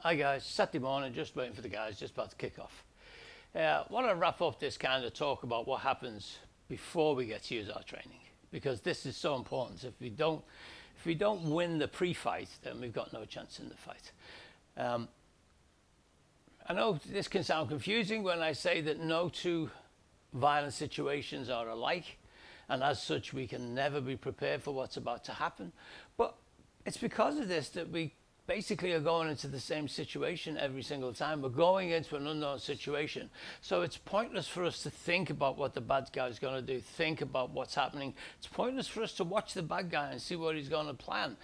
Hi guys, Saturday morning, just waiting for the guys, just about to kick off. Want to wrap up this kind of talk about what happens before we get to use our training, because this is so important. If we don't win the pre-fight, then we've got no chance in the fight. I know this can sound confusing when I say that no two violent situations are alike, and as such, we can never be prepared for what's about to happen. But it's because of this that we basically are going into the same situation every single time. We're going into an unknown situation. So it's pointless for us to think about what the bad guy is going to do, think about what's happening. It's pointless for us to watch the bad guy and see what he's going to plan.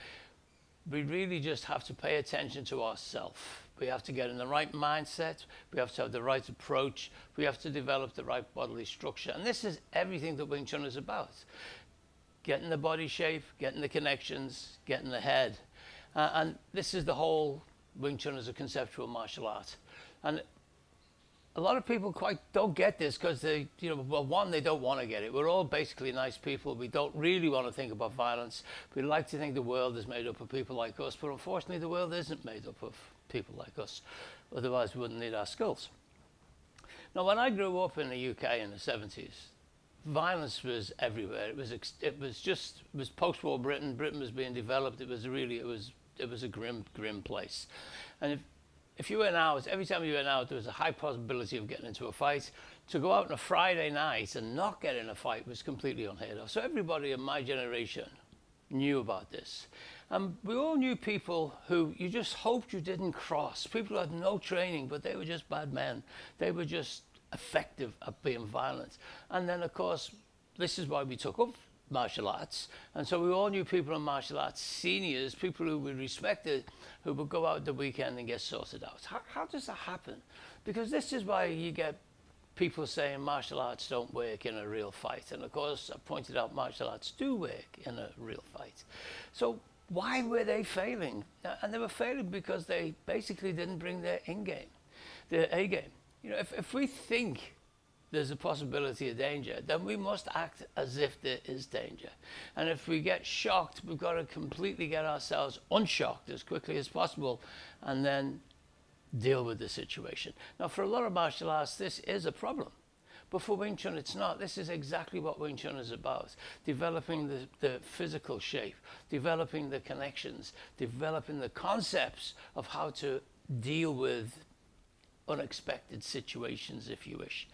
We really just have to pay attention to ourselves. We have to get in the right mindset. We have to have the right approach. We have to develop the right bodily structure. And this is everything that Wing Chun is about. Getting the body shape, getting the connections, getting the head. And this is the whole Wing Chun as a conceptual martial art. And a lot of people quite don't get this because they, well, one, they don't want to get it. We're all basically nice people. We don't really want to think about violence. We like to think the world is made up of people like us, but unfortunately the world isn't made up of people like us. Otherwise we wouldn't need our skulls. Now, when I grew up in the UK in the 70s, violence was everywhere. It was post-war Britain. Britain was being developed. It was a grim place. And if you went out, every time you went out, there was a high possibility of getting into a fight. To go out on a Friday night and not get in a fight was completely unheard of. So everybody in my generation knew about this. We all knew people who you just hoped you didn't cross. People who had no training, but they were just bad men. They were just effective at being violent. And then, of course, this is why we took up martial arts. And so we all knew people in martial arts, seniors, people who we respected, who would go out the weekend and get sorted out. How does that happen? Because this is why you get people saying martial arts don't work in a real fight. And of course, I pointed out martial arts do work in a real fight. So why were they failing? And they were failing because they basically didn't bring their in-game, their A-game. If we think there's a possibility of danger, then we must act as if there is danger. And if we get shocked, we've got to completely get ourselves unshocked as quickly as possible and then deal with the situation. Now, for a lot of martial arts, this is a problem. But for Wing Chun, it's not. This is exactly what Wing Chun is about. Developing the physical shape, developing the connections, developing the concepts of how to deal with unexpected situations, if you wish.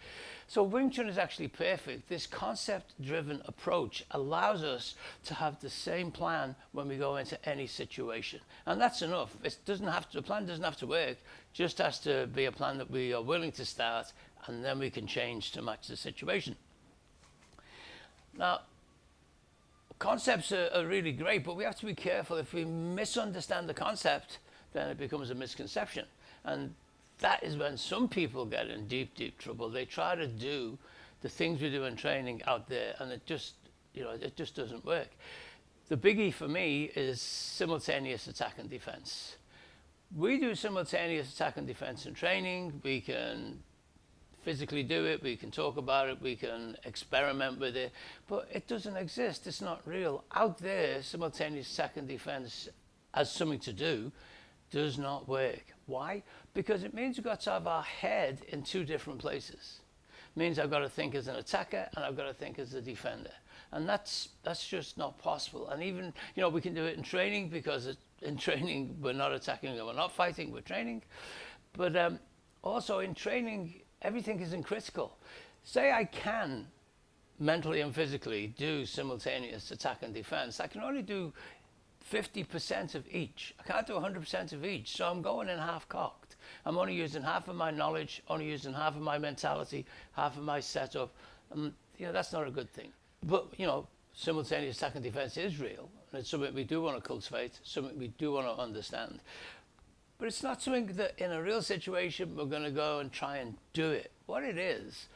So Wing Chun is actually perfect. This concept-driven approach allows us to have the same plan when we go into any situation. And that's enough. The plan doesn't have to work, just has to be a plan that we are willing to start, and then we can change to match the situation. Now, concepts are really great, but we have to be careful. If we misunderstand the concept, then it becomes a misconception. And that is when some people get in deep trouble. They try to do the things we do in training out there, and it just doesn't work. The biggie for me is simultaneous attack and defense. We do simultaneous attack and defense in training. We can physically do it, we can talk about it, we can experiment with it, but it doesn't exist. It's not real. Out there, simultaneous attack and defense as something to do does not work. Why? Because it means we've got to have our head in two different places. It means I've got to think as an attacker and I've got to think as a defender. And that's just not possible. And even, we can do it in training, because in training we're not attacking and we're not fighting, we're training. But also in training, everything is in critical. Say I can mentally and physically do simultaneous attack and defense. I can only do 50% of each. I can't do 100% of each. So I'm going in half-cocked. I'm only using half of my knowledge, only using half of my mentality, half of my setup. That's not a good thing. But, simultaneous attack and defense is real. And it's something we do want to cultivate, something we do want to understand. But it's not something that in a real situation we're going to go and try and do it. What it is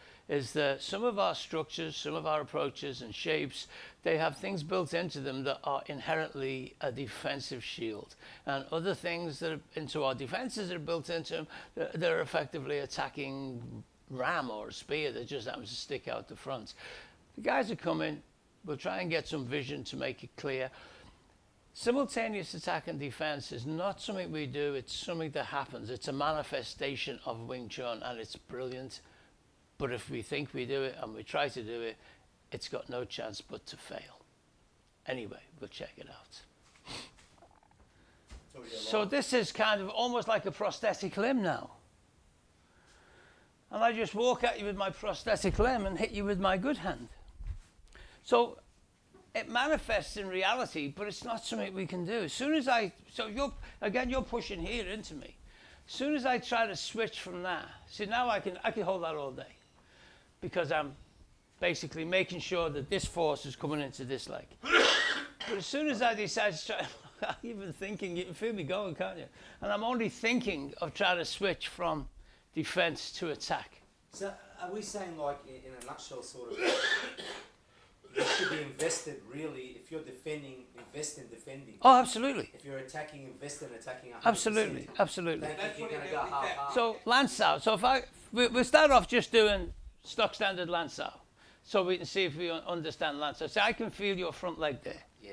that some of our structures, some of our approaches and shapes, they have things built into them that are inherently a defensive shield. And other things that are into our defenses that are built into them, they're effectively attacking ram or a spear that just happens to stick out the front. The guys that come in, we'll try and get some vision to make it clear. Simultaneous attack and defense is not something we do, it's something that happens. It's a manifestation of Wing Chun, and it's brilliant. But if we think we do it and we try to do it, it's got no chance but to fail. Anyway, we'll check it out. So this is kind of almost like a prosthetic limb now. And I just walk at you with my prosthetic limb and hit you with my good hand. So it manifests in reality, but it's not something we can do. As soon as you're pushing here into me. As soon as I try to switch from that, see, now I can hold that all day, because I'm basically making sure that this force is coming into this leg. But as soon as I decide to try, I'm even thinking, you can feel me going, can't you? And I'm only thinking of trying to switch from defense to attack. So are we saying, like, in a nutshell, sort of, you should be invested, really, if you're defending, invest in defending. Oh, absolutely. If you're attacking, invest in attacking 100%. Absolutely, absolutely. Don't think you're going to go half-half. So lance out. So we'll start off just doing stock standard lance out, so we can see if we understand lance out. So I can feel your front leg there. Yeah.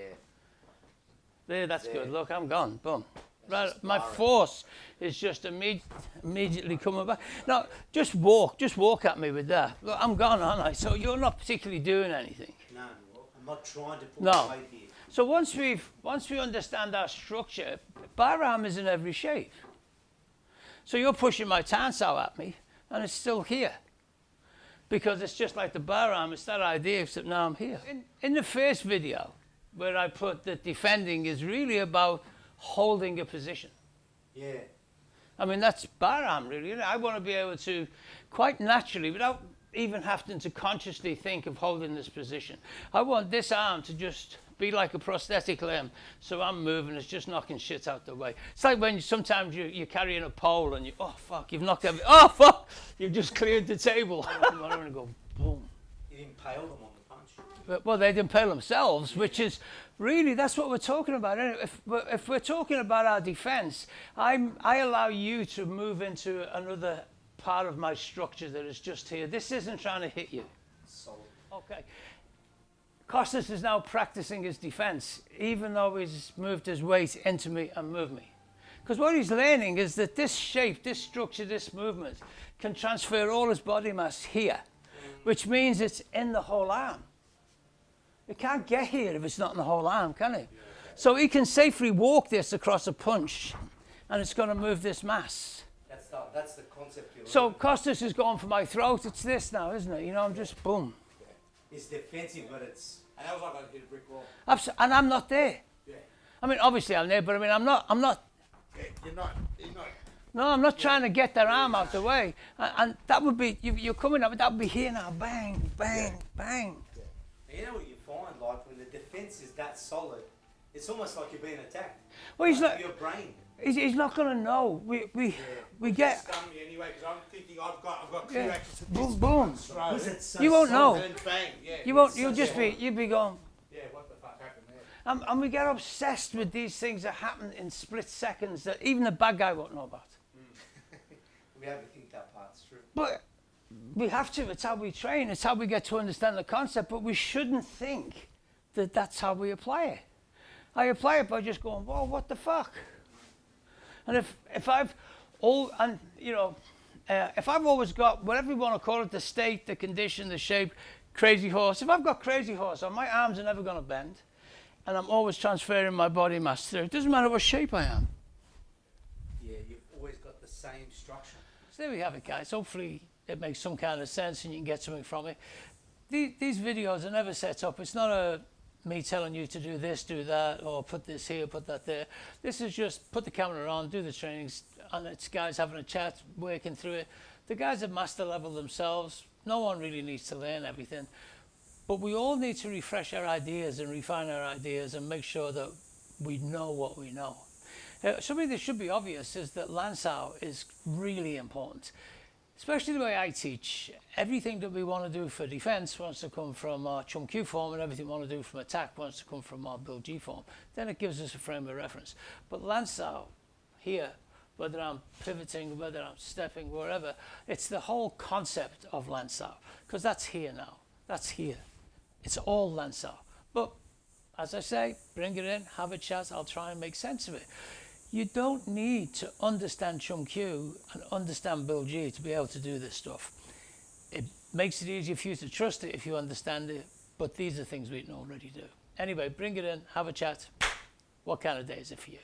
There, that's There. good. Look, I'm gone. Boom. Right, just my firing. force is just immediately coming back. Now, just walk at me with that. Look, I'm gone, aren't I? So you're not particularly doing anything. No, I'm not trying to put No. weight here. So once we understand our structure, bar arm is in every shape. So you're pushing my stance out at me, and it's still here. Because it's just like the bar arm, it's that idea, except now I'm here. In the first video, where I put that defending is really about holding a position. Yeah. I mean, that's bar arm, really. You know, I want to be able to, quite naturally, without even having to consciously think of holding this position, I want this arm to just be like a prosthetic limb. So I'm moving, it's just knocking shit out the way. It's like when sometimes you're carrying a pole and oh, fuck, you've knocked everything. Oh, fuck, you've just cleared the table. I'm going to go, boom. You impaled them on the punch. Well, they'd impale themselves, which is really, that's what we're talking about. If we're talking about our defense, I allow you to move into another part of my structure that is just here. This isn't trying to hit you. Solid. Okay. Costas is now practicing his defense, even though he's moved his weight into me and moved me. Because what he's learning is that this shape, this structure, this movement can transfer all his body mass here, which means it's in the whole arm. It can't get here if it's not in the whole arm, can it? So he can safely walk this across a punch, and it's going to move this mass. That's the concept you're So learning. Costas is going for my throat. It's this now, isn't it? You know, I'm just boom. It's defensive, but it's... And that was like I hit a brick wall. And I'm not there. Yeah. I mean, obviously I'm there, but I mean, I'm not. Yeah, you're not. No, I'm not trying to get their arm out the way. And that would be, you're coming up, that would be here now. Bang, bang, bang. You know what you find, like, when the defense is that solid, it's almost like you're being attacked. Well, he's Like not. your brain. He's not going to know. We get. Stun me anyway because I'm thinking I've got clear Yeah. access to Boom, this. boom. Throw. Because it's so You won't solid. know. And then bang. Yeah. You won't. It's You'll so just be. solid. You'll be going. Yeah. What the fuck happened there? And we get obsessed with these things that happen in split seconds that even the bad guy won't know about. We have to think that part's true. But we have to. It's how we train. It's how we get to understand the concept. But we shouldn't think that that's how we apply it. I apply it by just going, whoa, what the fuck? And if I've always got whatever you want to call it, the state, the condition, the shape, crazy horse. If I've got crazy horse on, my arms are never going to bend, and I'm always transferring my body mass through. It doesn't matter what shape I am. Yeah, you've always got the same structure. So there we have it, guys. Hopefully it makes some kind of sense and you can get something from it. These videos are never set up. It's not me telling you to do this, do that, or put this here, put that there. This is just put the camera on, do the trainings, and it's guys having a chat, working through it. The guys at master level themselves, no one really needs to learn everything. But we all need to refresh our ideas and refine our ideas and make sure that we know what we know. Something that should be obvious is that lance out is really important. Especially the way I teach, everything that we want to do for defense wants to come from our Chun Q form, and everything we want to do from attack wants to come from our Bill G form. Then it gives us a frame of reference. But lance out here, whether I'm pivoting, whether I'm stepping, wherever, it's the whole concept of lance out, because that's here now. That's here. It's all lance out. But as I say, bring it in, have a chat. I'll try and make sense of it. You don't need to understand Chum Q and understand Bill G to be able to do this stuff. It makes it easier for you to trust it if you understand it, but these are things we can already do. Anyway, bring it in, have a chat. What kind of day is it for you?